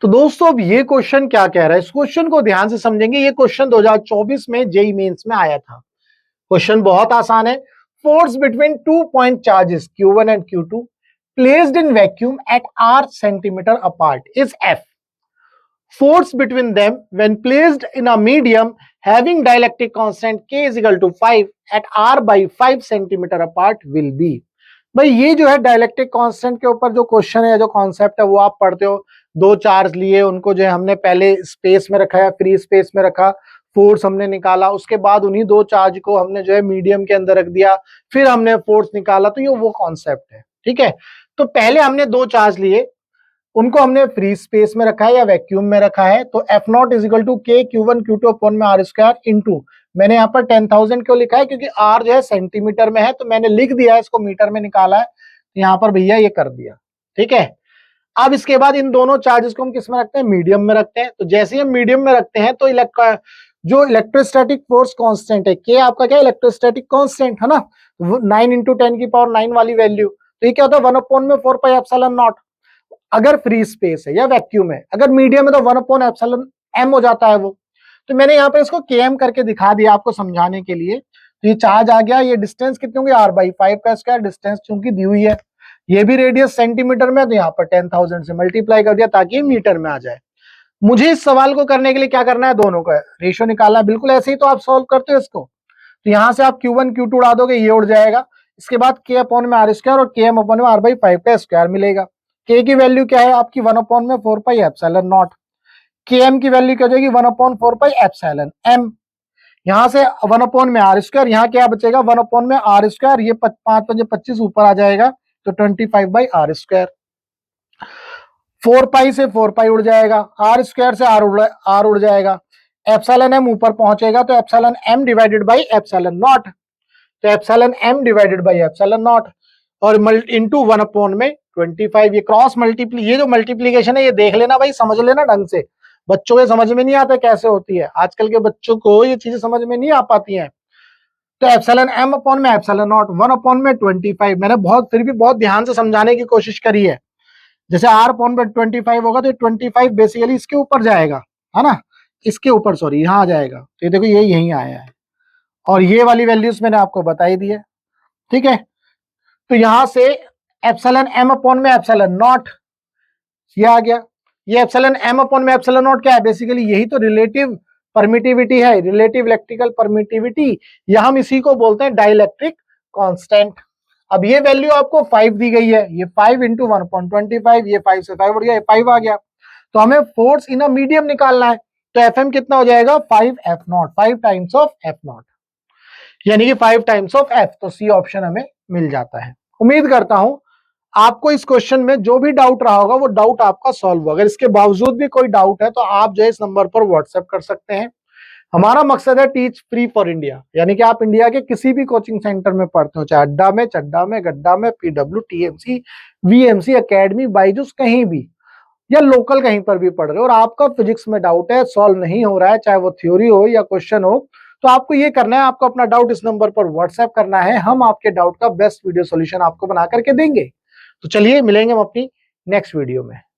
तो दोस्तों अब ये क्वेश्चन क्या कह रहा है, इस क्वेश्चन को ध्यान से समझेंगे। ये क्वेश्चन 2024 में जेईई मेंस में आया था। क्वेश्चन बहुत आसान है। Force between 2 point charges Q1 and Q2 placed in vacuum at r centimetre apart is F. Force between them when placed in a medium having dielectric constant K is equal to 5 at r by 5 centimetre apart will be. भाई ये जो है dielectric constant के ऊपर जो question है, जो concept है, वो आप पढ़ते हो। दो चार्ज लिए, उनको जो है हमने पहले स्पेस में रखा है, फ्री स्पेस में रखा, फोर्स हमने निकाला, उसके बाद उन्हीं दो चार्ज को हमने जो है मीडियम के अंदर रख दिया, फिर हमने फोर्स निकाला। तो ये वो कॉन्सेप्ट है, ठीक है। तो पहले हमने दो चार्ज लिए, उनको हमने फ्री स्पेस में रखा है या वैक्यूम में रखा है। तो F naught is equal to K Q1 Q2 upon में आर स्क्वायर इंटू, मैंने यहाँ पर 10,000 क्यों लिखा है, क्योंकि R जो है सेंटीमीटर में है, तो मैंने लिख दिया है, इसको मीटर में निकाला है, तो यहाँ पर भैया ये कर दिया, ठीक है। अब इसके बाद इन दोनों चार्जेस को हम किस में रखते हैं, मीडियम में रखते हैं। तो जैसे ही हम मीडियम में रखते हैं तो जो इलेक्ट्रोस्टैटिक फोर्स कांस्टेंट है, के आपका क्या है, इलेक्ट्रोस्टैटिक कांस्टेंट है ना, 9 इंटू 10⁹ वाली वैल्यू। तो ये क्या होता है, 1/4πε0। अगर फ्री स्पेस है या वैक्यूम है, अगर मीडियम है तो 1/ε हो जाता है वो। तो मैंने यहाँ पे इसको km करके दिखा दिया आपको समझाने के लिए। तो ये चार्ज आ गया, ये डिस्टेंस कितनी होगी, r/5 का स्क्वायर, डिस्टेंस चूंकि दी हुई है, ये भी रेडियस सेंटीमीटर में है, तो यहाँ पर 10,000 से मल्टीप्लाई कर दिया ताकि मीटर में आ जाए। मुझे इस सवाल को करने के लिए क्या करना है, दोनों का रेशियो निकालना है। बिल्कुल ऐसे ही तो आप सॉल्व करते हो इसको। तो यहाँ से आप Q1 Q2 उड़ा दोगे, ये उड़ जाएगा। इसके बाद k अपॉन में आर स्क्वायर और km अपॉन में r/5 का स्क्वायर मिलेगा। k की वैल्यू क्या है आपकी, 1/4πε0। km की वैल्यू क्या हो जाएगी, 1/4πε। यहाँ से 1 में आर स्क्वायर, यहाँ क्या बचेगा, 1 में आर स्क्वायर, ये 5×5 = 25 ऊपर आ जाएगा, तो 25/r स्क्वायर। 4π से 4π उड़ जाएगा, आर स्क्वायर से आर उड़ जाएगा, एप्सिलॉन m ऊपर पहुंचेगा, तो epsilon m divided by epsilon naught. तो epsilon m divided by epsilon naught और इंटू 1 में 25। ये क्रॉस मल्टीप्ली, ये जो मल्टीप्लीकेशन है ये देख लेना भाई, समझ लेना ढंग से। बच्चों के समझ में नहीं आता कैसे होती है, आजकल के बच्चों को ये चीजें समझ में नहीं आ पाती हैं। तो एप्सिलॉन m अपॉन में एप्सिलॉन नॉट, 1 में 25। मैंने फिर भी बहुत ध्यान से समझाने की कोशिश करी है। जैसे r अपॉन में 25 होगा तो 25 बेसिकली इसके ऊपर जाएगा, है ना, इसके ऊपर, सॉरी, यहाँ आ जाएगा। तो ये देखो ये यहीं आया है, और ये वाली वैल्यूज मैंने आपको बताई दी है, ठीक है। तो यहां से एप्सिलॉन m अपॉन में एप्सिलॉन नॉट ये आ गया। ये एप्सिलॉन m अपॉन में एप्सिलॉन नॉट क्या है, बेसिकली यही तो रिलेटिव परमिटिविटी है, रिलेटिव इलेक्ट्रिकल परमिटिविटी, या हम इसी को बोलते हैं डाइलेक्ट्रिक कांस्टेंट। अब ये वैल्यू आपको 5 दी गई है, ये 5 इंटू 1/25, ये 5 से 5 उड़ गया, ये 5 आ गया। तो हमें फोर्स इन अ मीडियम निकालना है, तो FM कितना हो जाएगा, 5F0, 5 टाइम्स ऑफ F0, यानी कि 5 टाइम्स ऑफ F। तो सी ऑप्शन हमें मिल जाता है। उम्मीद करता हूं आपको इस क्वेश्चन में जो भी डाउट रहा होगा वो डाउट आपका सॉल्व होगा। अगर इसके बावजूद भी कोई डाउट है तो आप जो है इस नंबर पर व्हाट्सएप कर सकते हैं। हमारा मकसद है टीच फ्री फॉर इंडिया, यानी कि आप इंडिया के किसी भी कोचिंग सेंटर में पढ़ते हो, चाहे अड्डा में, चड्डा में, गड्ढा में, PW, TMC, VMC, academy, Byju's, कहीं भी, या लोकल कहीं पर भी पढ़ रहे हो, और आपका फिजिक्स में डाउट है, सॉल्व नहीं हो रहा है, चाहे वो थ्योरी हो या क्वेश्चन हो, तो आपको ये करना है, आपको अपना डाउट इस नंबर पर व्हाट्सएप करना है। हम आपके डाउट का बेस्ट वीडियो सॉल्यूशन आपको बना करके देंगे। तो चलिए मिलेंगे हम अपनी नेक्स्ट वीडियो में।